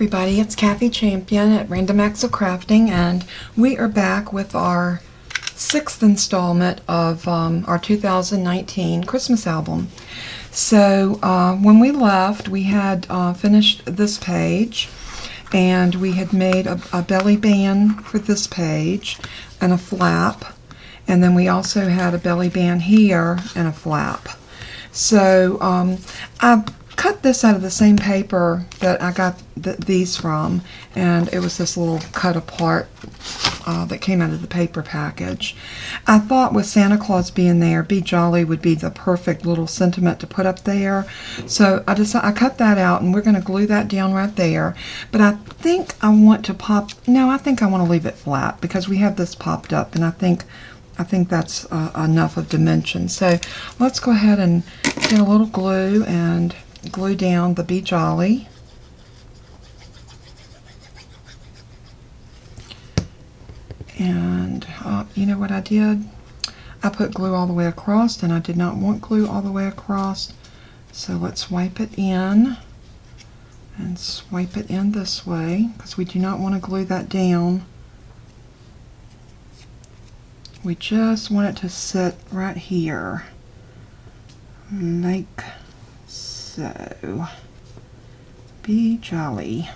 everybody, it's Kathy Champion at Random Acts of Crafting, and we are back with our 6th installment of our 2019 Christmas album. So when we left, we had finished this page, and we had made a belly band for this page and a flap, and then we also had a belly band here and a flap. So I cut this out of the same paper that I got these from, and it was this little cut apart that came out of the paper package. I thought with Santa Claus being there, Be Jolly would be the perfect little sentiment to put up there. So I cut that out, and we're going to glue that down right there. But I think I want to I think I want to leave it flat because we have this popped up, and I think that's enough of dimension. So let's go ahead and get a little glue and glue down the Be Jolly. And you know what I did? I put glue all the way across, and I did not want glue all the way across. So let's wipe it in and swipe it in this way, because we do not want to glue that down. We just want it to sit right here, like so. Be Jolly.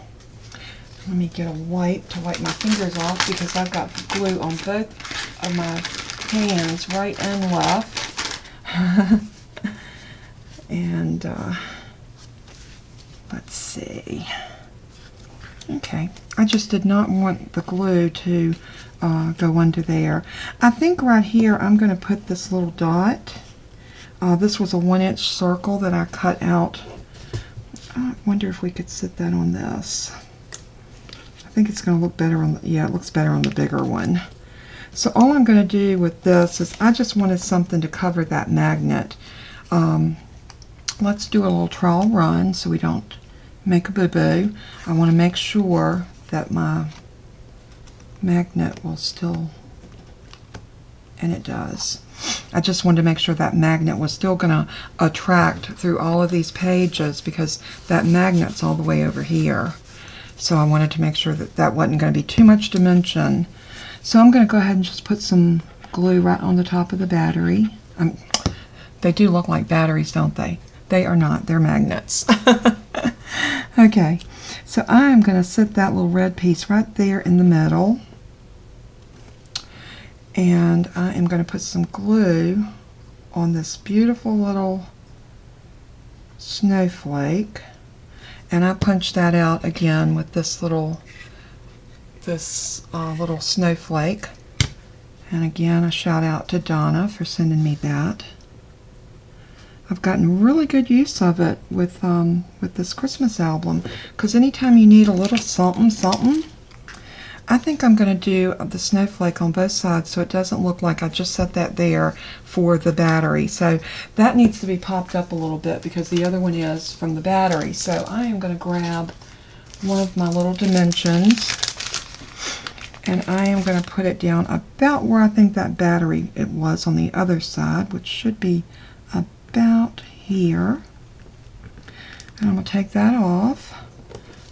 Let me get a wipe to wipe my fingers off because I've got glue on both of my hands, right and left. And let's see. Okay, I just did not want the glue to go under there. I think right here I'm going to put this little dot. This was a 1-inch circle that I cut out. I wonder if we could sit that on this. I think it's going to look better on it looks better on the bigger one. So all I'm going to do with this is I just wanted something to cover that magnet. Let's do a little trial run so we don't make a boo-boo. I want to make sure that my magnet will still, and it does. I just wanted to make sure that magnet was still going to attract through all of these pages because that magnet's all the way over here. So I wanted to make sure that that wasn't going to be too much dimension. So I'm going to go ahead and just put some glue right on the top of the battery. They do look like batteries, don't they? They are not. They're magnets. Okay, so I am going to set that little red piece right there in the middle. And I am going to put some glue on this beautiful little snowflake. And I punched that out again with this little snowflake. And again, a shout out to Donna for sending me that. I've gotten really good use of it with this Christmas album, because anytime you need a little something, I think I'm going to do the snowflake on both sides so it doesn't look like I just set that there for the battery. So that needs to be popped up a little bit because the other one is from the battery. So I am going to grab one of my little dimensions, and I am going to put it down about where I think that battery it was on the other side, which should be about here. And I'm going to take that off.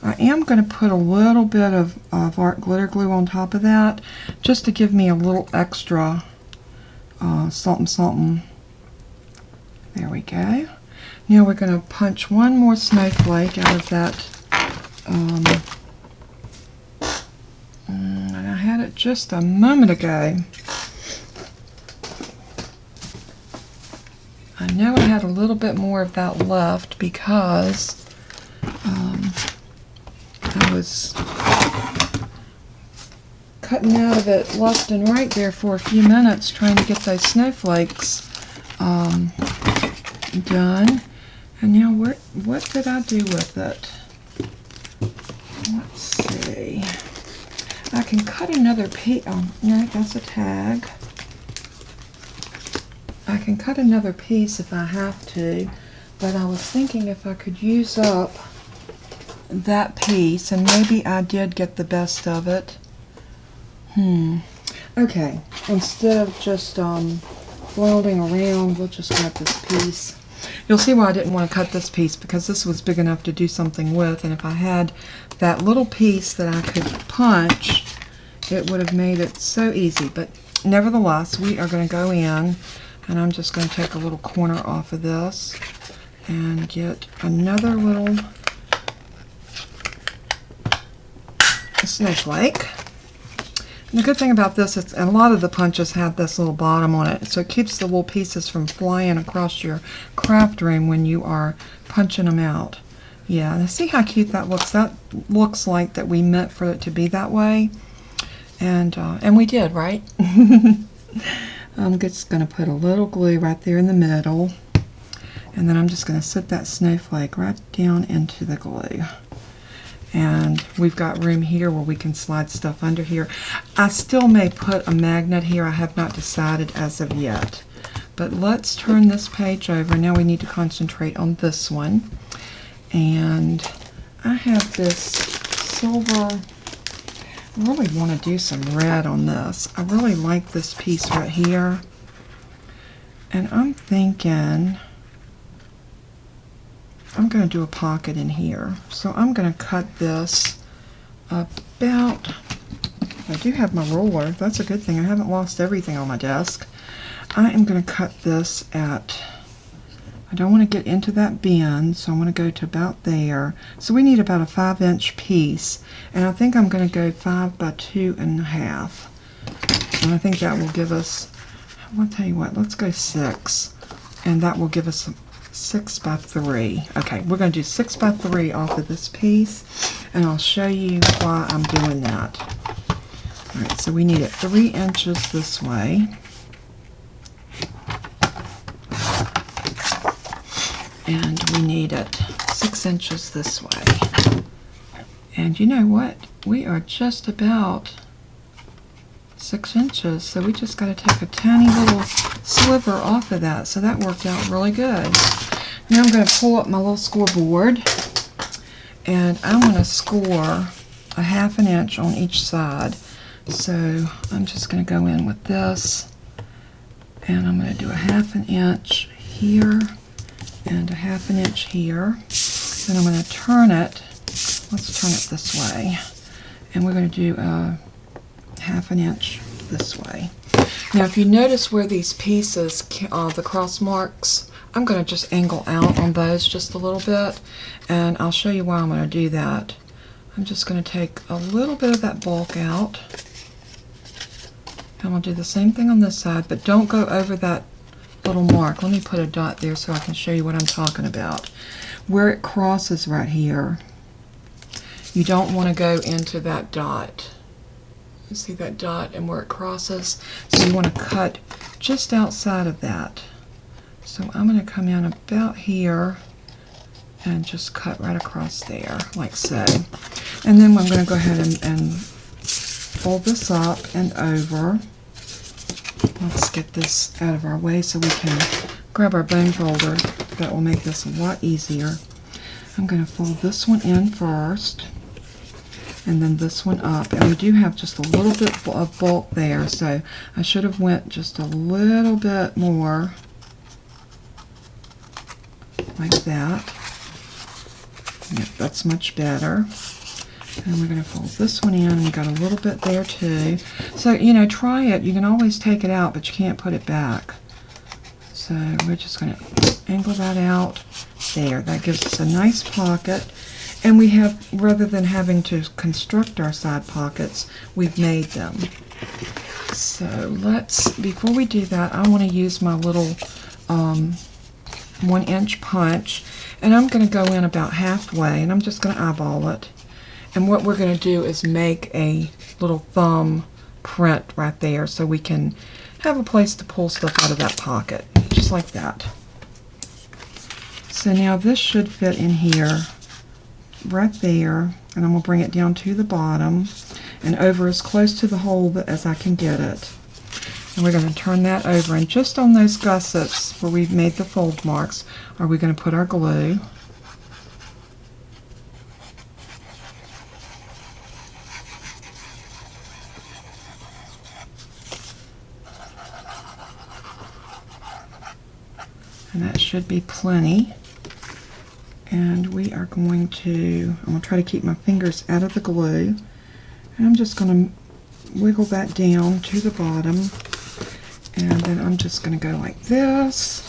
I am going to put a little bit of art glitter glue on top of that just to give me a little extra something. There we go. Now we're going to punch one more snowflake out of that. And I had it just a moment ago. I know I had a little bit more of that left because I was cutting out of it left and right there for a few minutes trying to get those snowflakes done. And now what did I do with it? Let's see. I can cut another piece. Oh, no, that's a tag. I can cut another piece if I have to, but I was thinking if I could use up that piece, and maybe I did get the best of it. Okay, instead of just floating around, we'll just grab this piece. You'll see why I didn't want to cut this piece, because this was big enough to do something with, and if I had that little piece that I could punch, it would have made it so easy. But nevertheless, we are going to go in, and I'm just going to take a little corner off of this and get another little snowflake. And the good thing about this is a lot of the punches have this little bottom on it, so it keeps the little pieces from flying across your craft room when you are punching them out. Yeah, and see how cute that looks? That looks like that we meant for it to be that way, and we did, right? I'm just going to put a little glue right there in the middle, and then I'm just going to set that snowflake right down into the glue. And we've got room here where we can slide stuff under here. I still may put a magnet here. I have not decided as of yet. But let's turn this page over. Now we need to concentrate on this one. And I have this silver. I really want to do some red on this. I really like this piece right here. And I'm thinking I'm going to do a pocket in here. So I'm going to cut this about, I do have my ruler. That's a good thing. I haven't lost everything on my desk. I am going to cut this at, I don't want to get into that bend, so I want to go to about there. So we need about a 5-inch piece. And I think I'm going to go 5 by 2.5. And I think that will give us, I'll tell you what, let's go 6. And that will give us 6 by 3. Okay, we're going to do 6 by 3 off of this piece, and I'll show you why I'm doing that. All right, so we need it 3 inches this way, and we need it 6 inches this way. And you know what? We are just about 6 inches, so we just got to take a tiny little sliver off of that, so that worked out really good. Now I'm going to pull up my little scoreboard, and I want to score a 1/2 inch on each side. So I'm just going to go in with this, and I'm going to do a 1/2 inch here and a 1/2 inch here. Then I'm going to turn it. Let's turn it this way, and we're going to do a 1/2 inch this way. Now if you notice where these pieces, the cross marks, I'm going to just angle out on those just a little bit, and I'll show you why I'm going to do that. I'm just going to take a little bit of that bulk out, and we'll do the same thing on this side, but don't go over that little mark. Let me put a dot there so I can show you what I'm talking about. Where it crosses right here, you don't want to go into that dot. You see that dot and where it crosses? So you want to cut just outside of that. So I'm going to come in about here and just cut right across there, like so. And then I'm going to go ahead and fold this up and over. Let's get this out of our way so we can grab our bone folder. That will make this a lot easier. I'm going to fold this one in first, and then this one up. And we do have just a little bit of bulk there, so I should have went just a little bit more, like that. Yep, that's much better. And we're going to fold this one in, and we got a little bit there too. So, you know, try it. You can always take it out, but you can't put it back. So we're just going to angle that out there. That gives us a nice pocket. And we have, rather than having to construct our side pockets, we've made them. So let's, before we do that, I want to use my little 1-inch punch, and I'm going to go in about halfway, and I'm just going to eyeball it. And what we're going to do is make a little thumb print right there so we can have a place to pull stuff out of that pocket, just like that. So now this should fit in here right there, and I'm going to bring it down to the bottom and over as close to the hole as I can get it. And we're going to turn that over, and just on those gussets where we've made the fold marks are we going to put our glue. And that should be plenty. And we are going to, I'm going to try to keep my fingers out of the glue. And I'm just going to wiggle that down to the bottom. And then I'm just going to go like this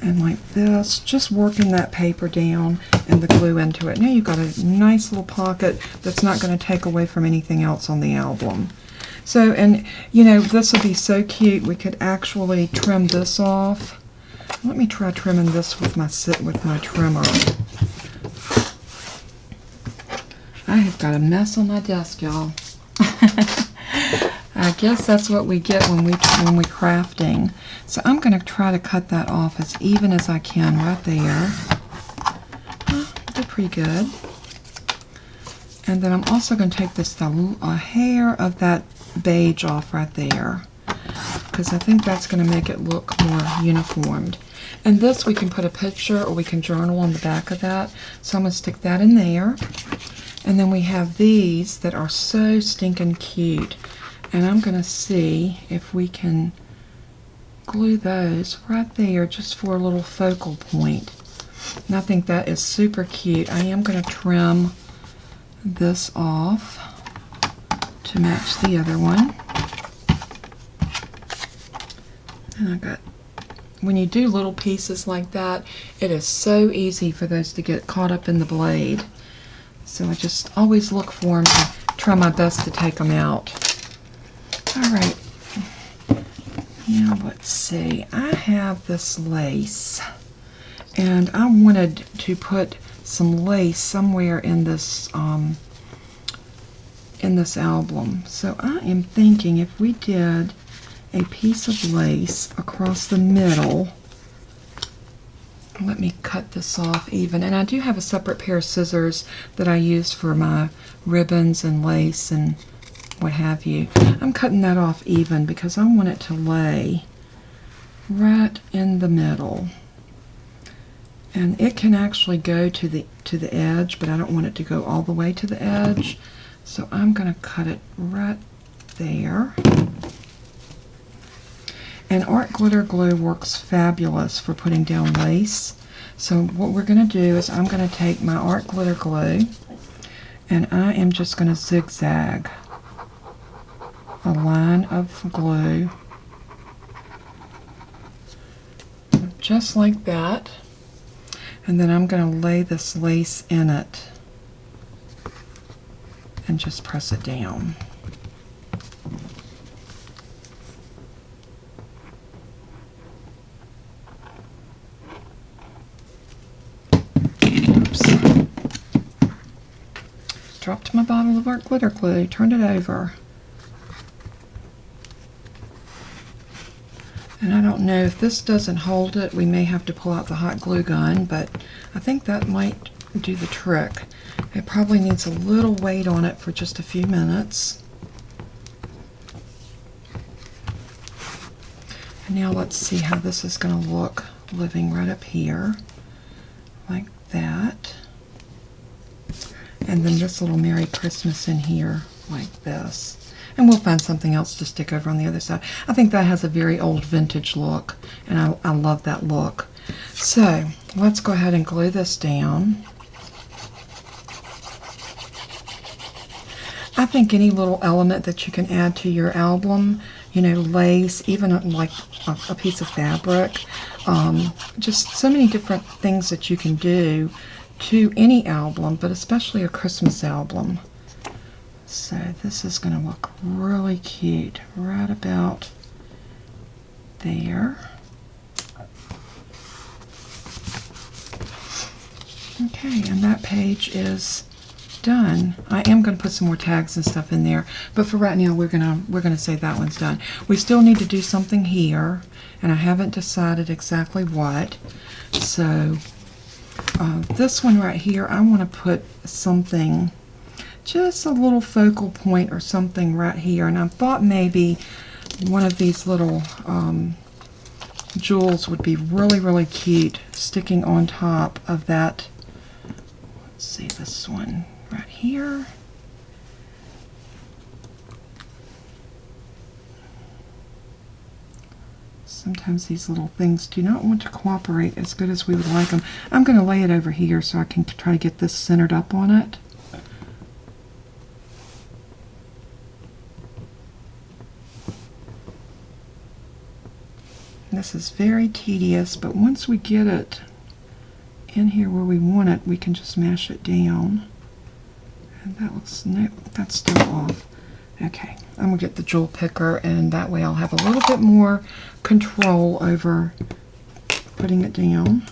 and like this, just working that paper down and the glue into it. Now you've got a nice little pocket that's not going to take away from anything else on the album. So, and you know, this would be so cute. We could actually trim this off. Let me try trimming this with my trimmer. I have got a mess on my desk, y'all. I guess that's what we get when we're crafting. So I'm going to try to cut that off as even as I can right there. Did pretty good. And then I'm also going to take this a hair of that beige off right there, because I think that's going to make it look more uniformed. And this we can put a picture or we can journal on the back of that. So I'm going to stick that in there. And then we have these that are so stinking cute. And I'm going to see if we can glue those right there just for a little focal point. And I think that is super cute. I am going to trim this off to match the other one. And I got, when you do little pieces like that, it is so easy for those to get caught up in the blade. So I just always look for them and try my best to take them out. All right, now let's see. I have this lace, and I wanted to put some lace somewhere in this album. So I am thinking if we did a piece of lace across the middle. Let me cut this off even. And I do have a separate pair of scissors that I use for my ribbons and lace and what have you. I'm cutting that off even because I want it to lay right in the middle. And it can actually go to the edge, but I don't want it to go all the way to the edge. So I'm going to cut it right there. And art glitter glue works fabulous for putting down lace. So what we're going to do is I'm going to take my art glitter glue and I am just going to zigzag a line of glue just like that. And then I'm going to lay this lace in it and just press it down. Oops. Dropped my bottle of art glitter glue, turned it over. And I don't know if this doesn't hold it, we may have to pull out the hot glue gun, but I think that might do the trick. It probably needs a little weight on it for just a few minutes. And now let's see how this is going to look living right up here, like that. And then this little Merry Christmas in here, like this. And we'll find something else to stick over on the other side. I think that has a very old vintage look, and I love that look. So let's go ahead and glue this down. I think any little element that you can add to your album, you know, lace, even like a piece of fabric, just so many different things that you can do to any album, but especially a Christmas album. So this is going to look really cute right about there. Okay, and that page is done. I am going to put some more tags and stuff in there, but for right now we're gonna say that one's done. We still need to do something here, and I haven't decided exactly what. So this one right here, I want to put something, just a little focal point or something right here, and I thought maybe one of these little jewels would be really, really cute sticking on top of that. Let's see, this one right here. Sometimes these little things do not want to cooperate as good as we would like them. I'm going to lay it over here so I can try to get this centered up on it. This is very tedious, but once we get it in here where we want it, we can just mash it down. And that looks, no, that's still off. Okay, I'm going to get the jewel picker, and that way I'll have a little bit more control over putting it down.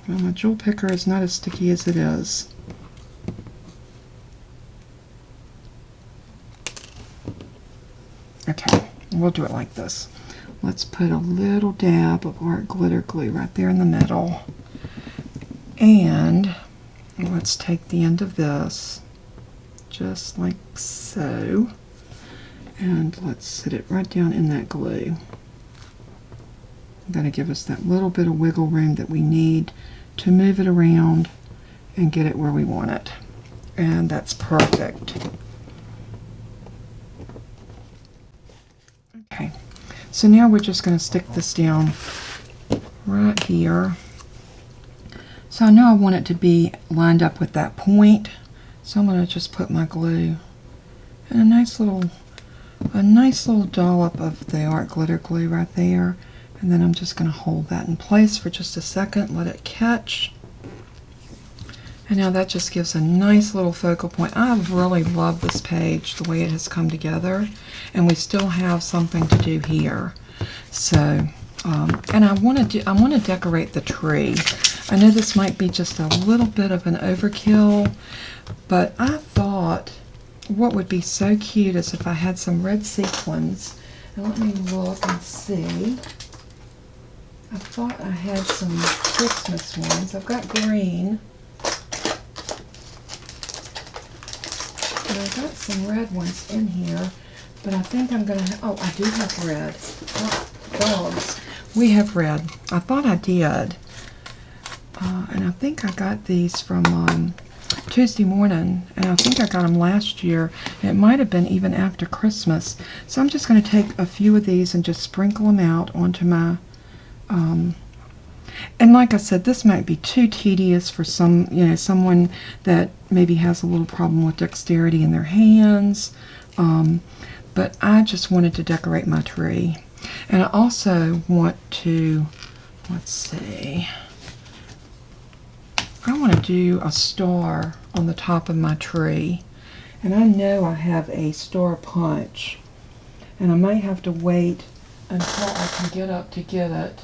Well, my jewel picker is not as sticky as it is. Okay, we'll do it like this. Let's put a little dab of art glitter glue right there in the middle. And let's take the end of this, just like so, and let's sit it right down in that glue. That'll give us that little bit of wiggle room that we need to move it around and get it where we want it. And that's perfect. Okay, so now we're just going to stick this down right here. So I know I want it to be lined up with that point, so I'm going to just put my glue and a nice little dollop of the art glitter glue right there, and then I'm just going to hold that in place for just a second, let it catch. And now that just gives a nice little focal point. I really love this page, the way it has come together, and we still have something to do here. So, and I want to decorate the tree. I know this might be just a little bit of an overkill, but I thought what would be so cute is if I had some red sequins. And let me look and see. I thought I had some Christmas ones. I've got green. And I've got some red ones in here, but I think I'm going to, oh, I do have red. Oh, dogs. We have red. I thought I did. And I think I got these from Tuesday morning, and I think I got them last year. It might have been even after Christmas. So I'm just going to take a few of these and just sprinkle them out onto my, and like I said, this might be too tedious for someone that maybe has a little problem with dexterity in their hands. But I just wanted to decorate my tree. And I also want to, let's see, I want to do a star on the top of my tree. And I know I have a star punch, and I might have to wait until I can get up to get it.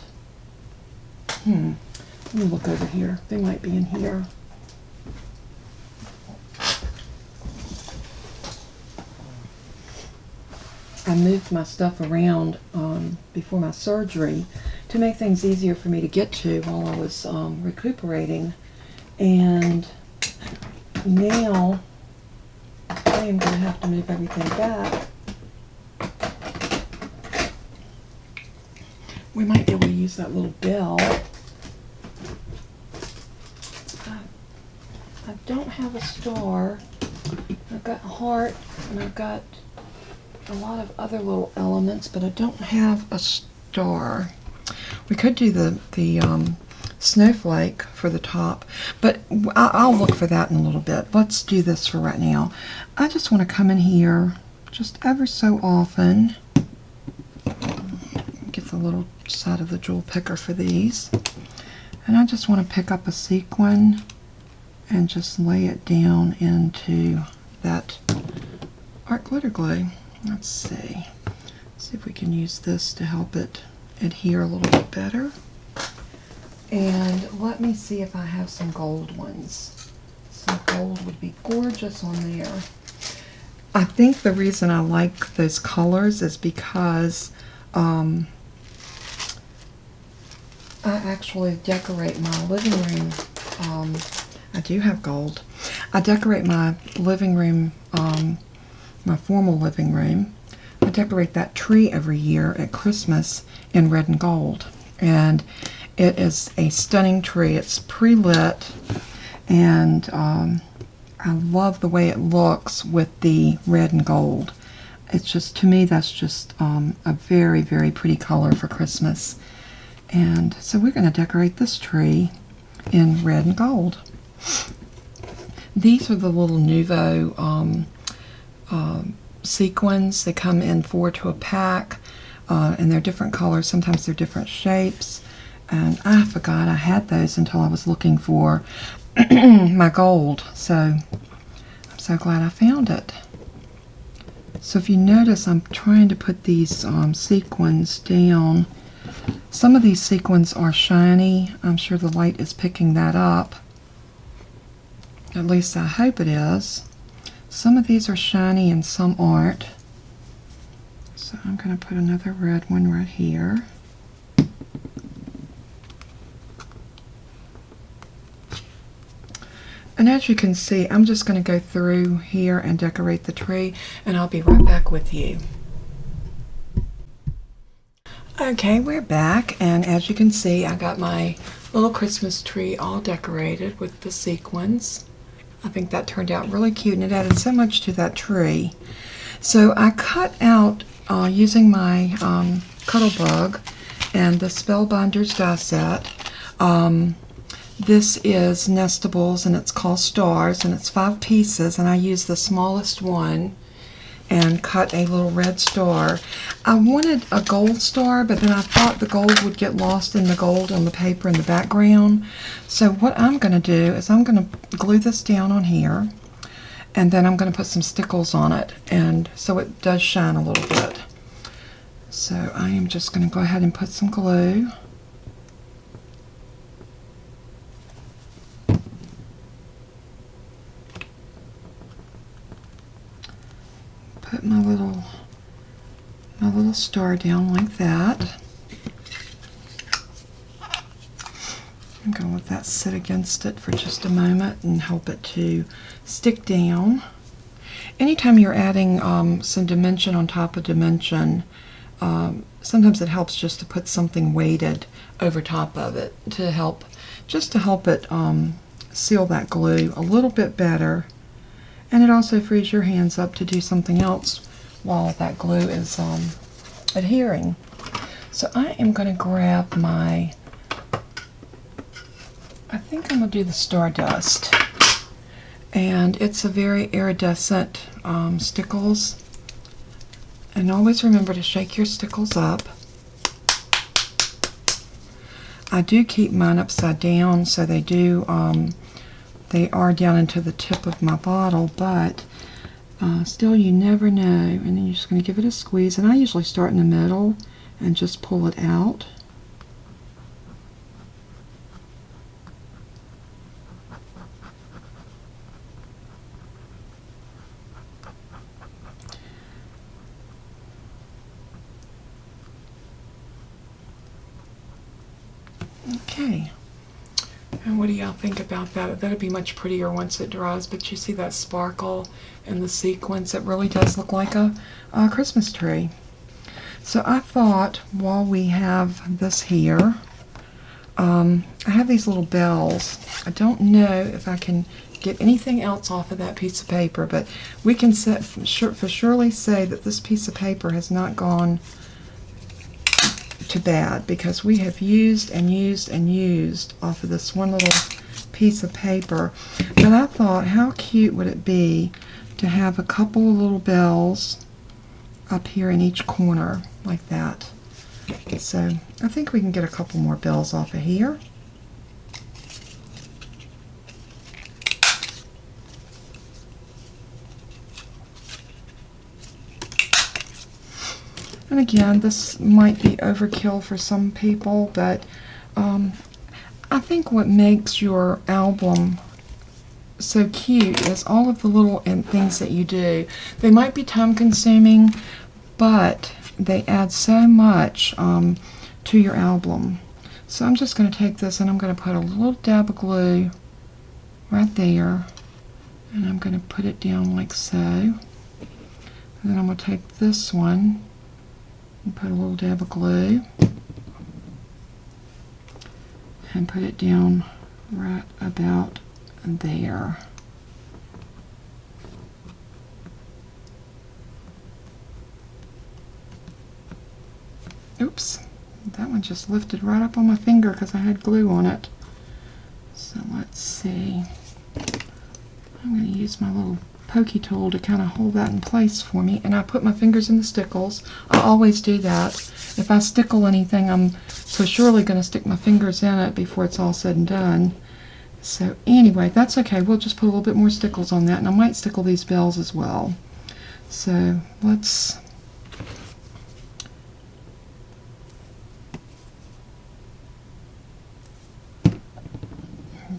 Let me look over here. They might be in here. I moved my stuff around before my surgery to make things easier for me to get to while I was recuperating. And now I am going to have to move everything back. We might be able to use that little bell. I don't have a star. I've got a heart, and I've got a lot of other little elements, but I don't have a star. We could do the snowflake for the top, but I'll look for that in a little bit. Let's do this for right now. I just want to come in here just ever so often. Get the little side of the jewel picker for these, and I just want to pick up a sequin and just lay it down into that art glitter glue. Let's see if we can use this to help it adhere a little bit better. And let me see if I have some gold ones. Some gold would be gorgeous on there. I think the reason I like those colors is because I actually decorate my living room. I do have gold. I decorate my living room, my formal living room. I decorate that tree every year at Christmas in red and gold. And it is a stunning tree. It's pre-lit, and I love the way it looks with the red and gold. It's just, to me, that's just a very, very pretty color for Christmas. And so we're going to decorate this tree in red and gold. These are the little Nuvo sequins. They come in 4 to a pack, and they're different colors. Sometimes they're different shapes. And I forgot I had those until I was looking for my gold. So I'm so glad I found it. So if you notice, I'm trying to put these sequins down. Some of these sequins are shiny. I'm sure the light is picking that up. At least I hope it is. Some of these are shiny and some aren't. So I'm going to put another red one right here. And as you can see, I'm just going to go through here and decorate the tree, and I'll be right back with you. Okay, we're back, and as you can see, I got my little Christmas tree all decorated with the sequins. I think that turned out really cute, and it added so much to that tree. So I cut out, using my Cuttlebug and the Spellbinders die set. This is Nestables, and it's called Stars, and it's 5 pieces, and I used the smallest one and cut a little red star. I wanted a gold star, but then I thought the gold would get lost in the gold on the paper in the background. So what I'm going to do is I'm going to glue this down on here, and then I'm going to put some stickles on it, and so it does shine a little bit. So I am just going to go ahead and put some glue. Put my little star down like that. I'm going to let that sit against it for just a moment and help it to stick down. Anytime you're adding some dimension on top of dimension, sometimes it helps just to put something weighted over top of it to help it seal that glue a little bit better. And it also frees your hands up to do something else while that glue is adhering. So I am going to grab I think I'm going to do the Stardust. And it's a very iridescent stickles. And always remember to shake your stickles up. I do keep mine upside down, so they are down into the tip of my bottle, but still, you never know. And then you're just going to give it a squeeze, and I usually start in the middle and just pull it out. Okay. And what do y'all think about that? That'll be much prettier once it dries, but you see that sparkle and the sequins. It really does look like a Christmas tree. So I thought, while we have this here, I have these little bells. I don't know if I can get anything else off of that piece of paper, but we can for surely say that this piece of paper has not gone to bad, because we have used and used and used off of this one little piece of paper. But I thought, how cute would it be to have a couple of little bells up here in each corner like that. So I think we can get a couple more bells off of here. And again, this might be overkill for some people, but I think what makes your album so cute is all of the little things that you do. They might be time consuming, but they add so much to your album. So I'm just going to take this and I'm going to put a little dab of glue right there, and I'm going to put it down like so. And then I'm going to take this one and put a little dab of glue and put it down right about there. Oops, that one just lifted right up on my finger because I had glue on it. So let's see. I'm going to use my little pokey tool to kind of hold that in place for me, and I put my fingers in the stickles. I always do that. If I stickle anything, I'm so surely going to stick my fingers in it before it's all said and done. So anyway, that's okay. We'll just put a little bit more stickles on that, and I might stickle these bells as well. So let's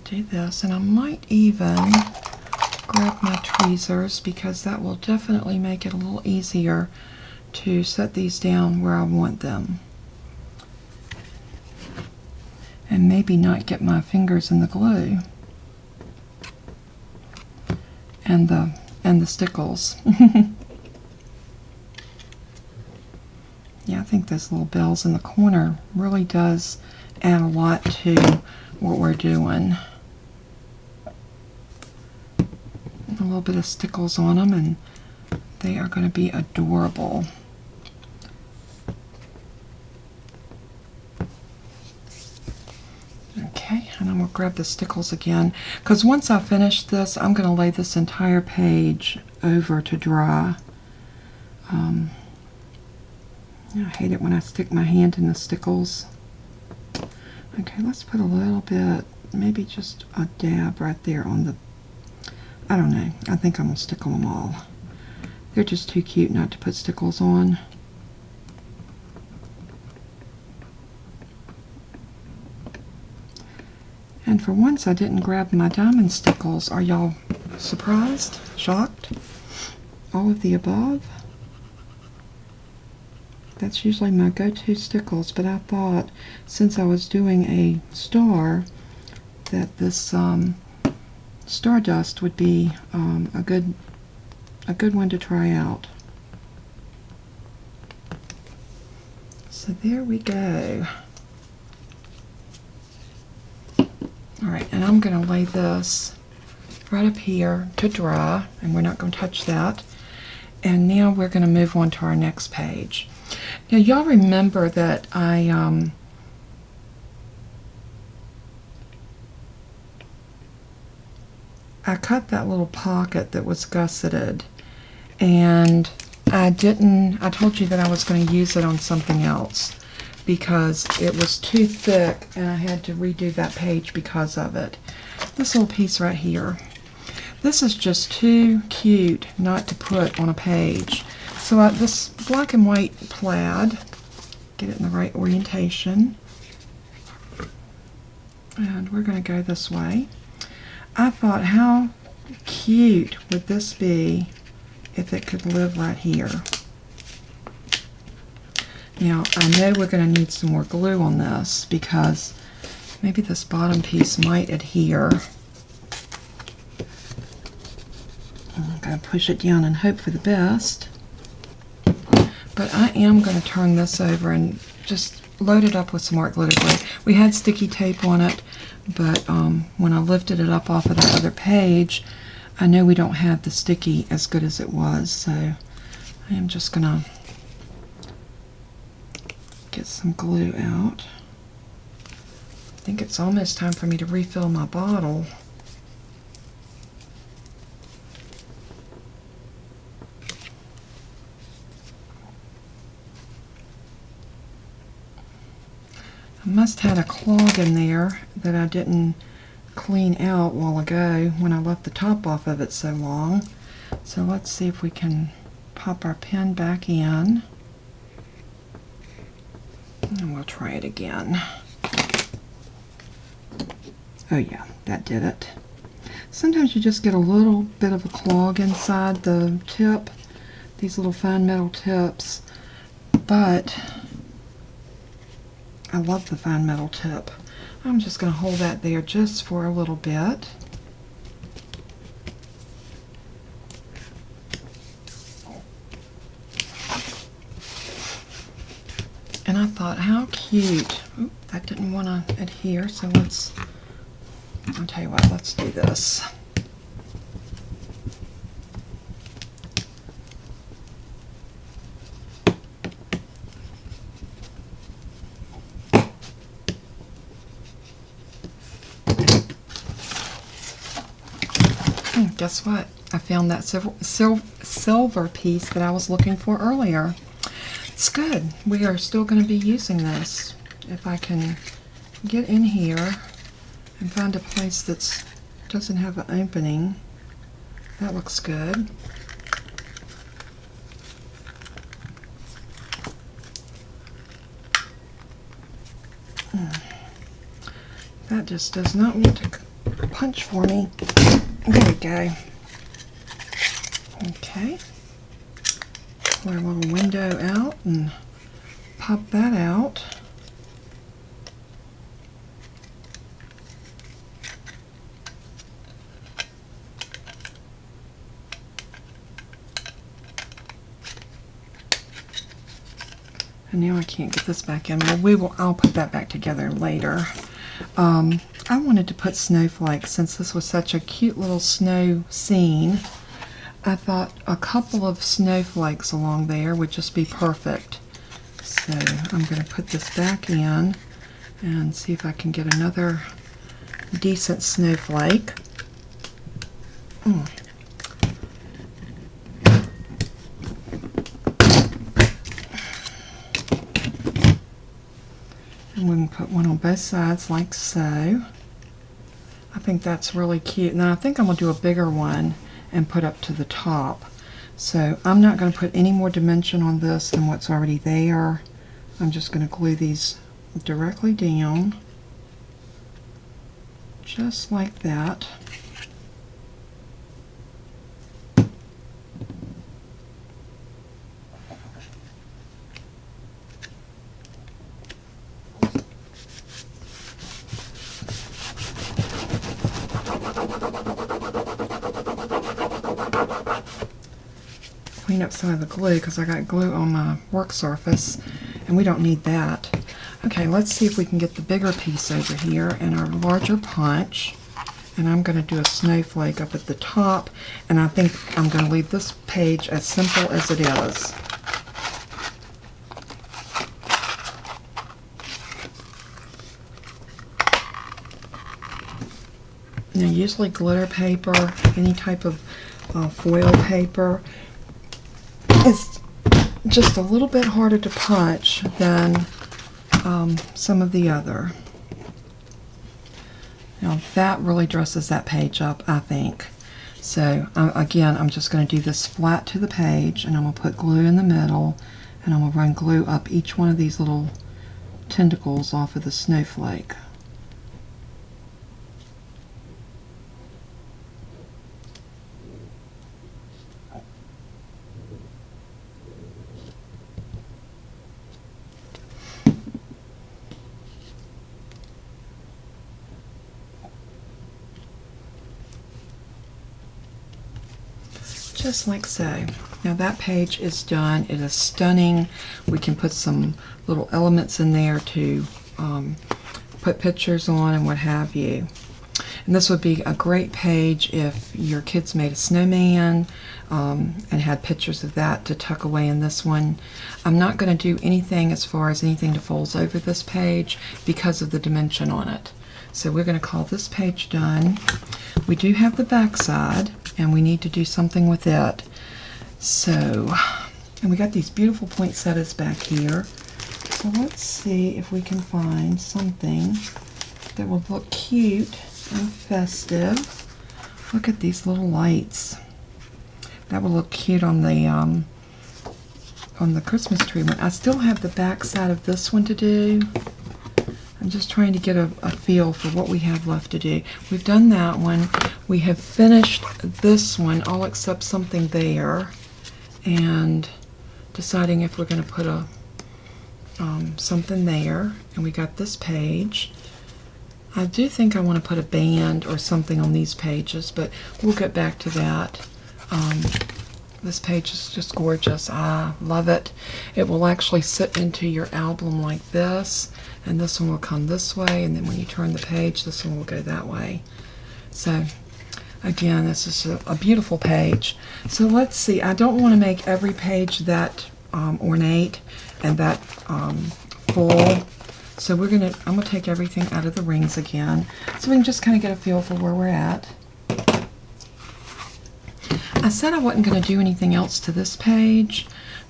do this, and I might even grab my tweezers because that will definitely make it a little easier to set these down where I want them. And maybe not get my fingers in the glue and the stickles. Yeah, I think those little bells in the corner really does add a lot to what we're doing. A little bit of stickles on them, and they are going to be adorable. Okay, and I'm going to grab the stickles again, because once I finish this, I'm going to lay this entire page over to dry. I hate it when I stick my hand in the stickles. Okay, let's put a little bit, maybe just a dab right there on the, I don't know, I think I'm going to stickle them all. They're just too cute not to put stickles on. And for once I didn't grab my diamond stickles. Are y'all surprised? Shocked? All of the above? That's usually my go-to stickles, but I thought since I was doing a star that this Stardust would be a good one to try out. So there we go. Alright, and I'm going to lay this right up here to dry, and we're not going to touch that. And now we're going to move on to our next page. Now y'all remember that I cut that little pocket that was gusseted, and I told you that I was going to use it on something else because it was too thick and I had to redo that page because of it. This little piece right here. This is just too cute not to put on a page. So this black and white plaid, get it in the right orientation, and we're going to go this way. I thought, how cute would this be if it could live right here? Now, I know we're going to need some more glue on this because maybe this bottom piece might adhere. I'm going to push it down and hope for the best. But I am going to turn this over and just load it up with some art glitter glue. We had sticky tape on it, but when I lifted it up off of that other page, I know we don't have the sticky as good as it was, so I am just going to get some glue out. I think it's almost time for me to refill my bottle. I must have had a clog in there that I didn't clean out a while ago when I left the top off of it so long. So let's see if we can pop our pen back in. And we'll try it again. Oh yeah, that did it. Sometimes you just get a little bit of a clog inside the tip, these little fine metal tips, but I love the fine metal tip. I'm just going to hold that there just for a little bit. And I thought, how cute. Oop, that didn't want to adhere, so I'll tell you what, let's do this. guess what? I found that silver piece that I was looking for earlier. It's good. We are still going to be using this. If I can get in here and find a place that doesn't have an opening. That looks good. That just does not want to punch for me. There we go. Okay. Pull our little window out and pop that out. And now I can't get this back in. Well, I'll put that back together later. I wanted to put snowflakes since this was such a cute little snow scene. I thought a couple of snowflakes along there would just be perfect. So I'm going to put this back in and see if I can get another decent snowflake. And we can put one on both sides like so. I think that's really cute. Now I think I'm going to do a bigger one and put up to the top. So I'm not going to put any more dimension on this than what's already there. I'm just going to glue these directly down, just like that. Clean up some of the glue because I got glue on my work surface and we don't need that. Okay, let's see if we can get the bigger piece over here and our larger punch. And I'm going to do a snowflake up at the top, and I think I'm going to leave this page as simple as it is. Now usually glitter paper, any type of foil paper, is just a little bit harder to punch than some of the other. Now that really dresses that page up, I think. So again, I'm just going to do this flat to the page, and I'm going to put glue in the middle, and I'm going to run glue up each one of these little tentacles off of the snowflake. Just like so. Now that page is done. It is stunning. We can put some little elements in there to put pictures on and what have you. And this would be a great page if your kids made a snowman and had pictures of that to tuck away in this one. I'm not going to do anything as far as anything to fold over this page because of the dimension on it. So we're going to call this page done. We do have the back side, and we need to do something with it. So, and we got these beautiful poinsettias back here. So let's see if we can find something that will look cute and festive. Look at these little lights. That will look cute on the Christmas tree one. I still have the back side of this one to do. I'm just trying to get a feel for what we have left to do. We've done that one. We have finished this one, all except something there, and deciding if we're going to put a something there. And we got this page. I do think I want to put a band or something on these pages, but we'll get back to that. This page is just gorgeous. I love it. It will actually sit into your album like this, and this one will come this way, and then when you turn the page, this one will go that way. So again, this is a beautiful page. So let's see. I don't want to make every page that ornate and that full. So I'm gonna take everything out of the rings again, so we can just kind of get a feel for where we're at. I said I wasn't going to do anything else to this page,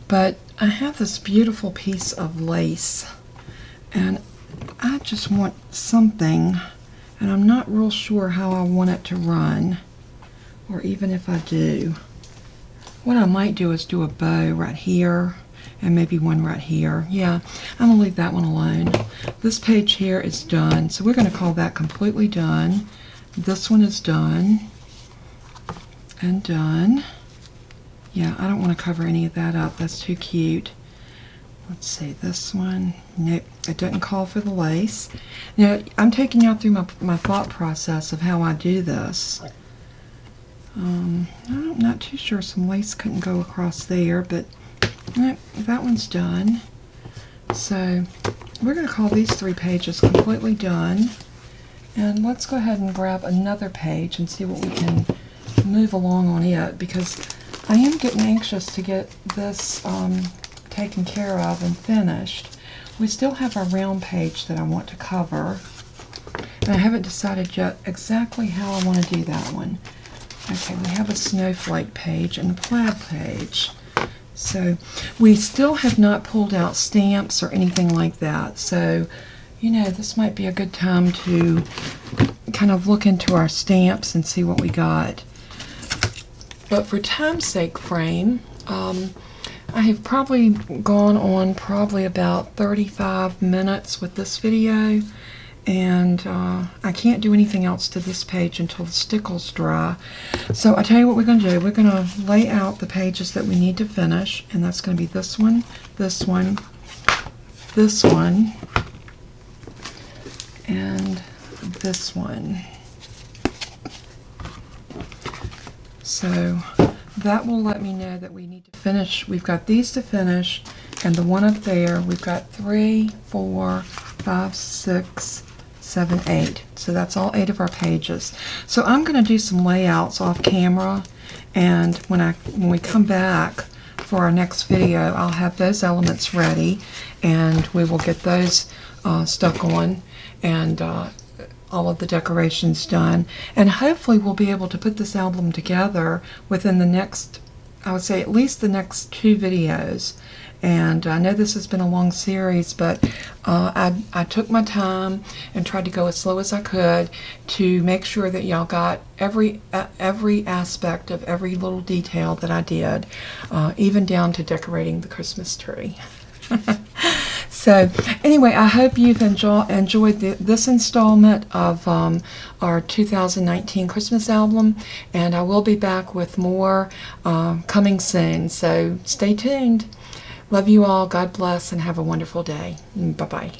but I have this beautiful piece of lace, and I just want something, and I'm not real sure how I want it to run, or even if I do. What I might do is do a bow right here, and maybe one right here. Yeah, I'm going to leave that one alone. This page here is done, so we're going to call that completely done. This one is done, and done. Yeah, I don't want to cover any of that up. That's too cute. Let's see, this one. Nope, it doesn't call for the lace. Now, I'm taking y'all through my thought process of how I do this. I'm not too sure. Some lace couldn't go across there, but nope, that one's done. So we're going to call these 3 pages completely done. And let's go ahead and grab another page and see what we can move along on it, because I am getting anxious to get this taken care of and finished. We still have our round page that I want to cover, and I haven't decided yet exactly how I want to do that one. Okay, we have a snowflake page and a plaid page. So we still have not pulled out stamps or anything like that. So, you know, this might be a good time to kind of look into our stamps and see what we got. But for time's sake frame, I have probably gone on about 35 minutes with this video, and I can't do anything else to this page until the stickles dry. So I tell you what we're going to do. We're going to lay out the pages that we need to finish, and that's going to be this one, this one, this one, and this one. So that will let me know that we need to finish. We've got these to finish, and the one up there, we've got 3, 4, 5, 6, 7, 8. So that's all 8 of our pages. So I'm going to do some layouts off camera, and when we come back for our next video, I'll have those elements ready, and we will get those stuck on, and all of the decorations done, and hopefully we'll be able to put this album together within the next, I would say at least the next 2 videos. And I know this has been a long series, but I took my time and tried to go as slow as I could to make sure that y'all got every aspect of every little detail that I did, even down to decorating the Christmas tree. So anyway, I hope you've enjoyed this installment of our 2019 Christmas album, and I will be back with more coming soon. So stay tuned. Love you all. God bless, and have a wonderful day. Bye-bye.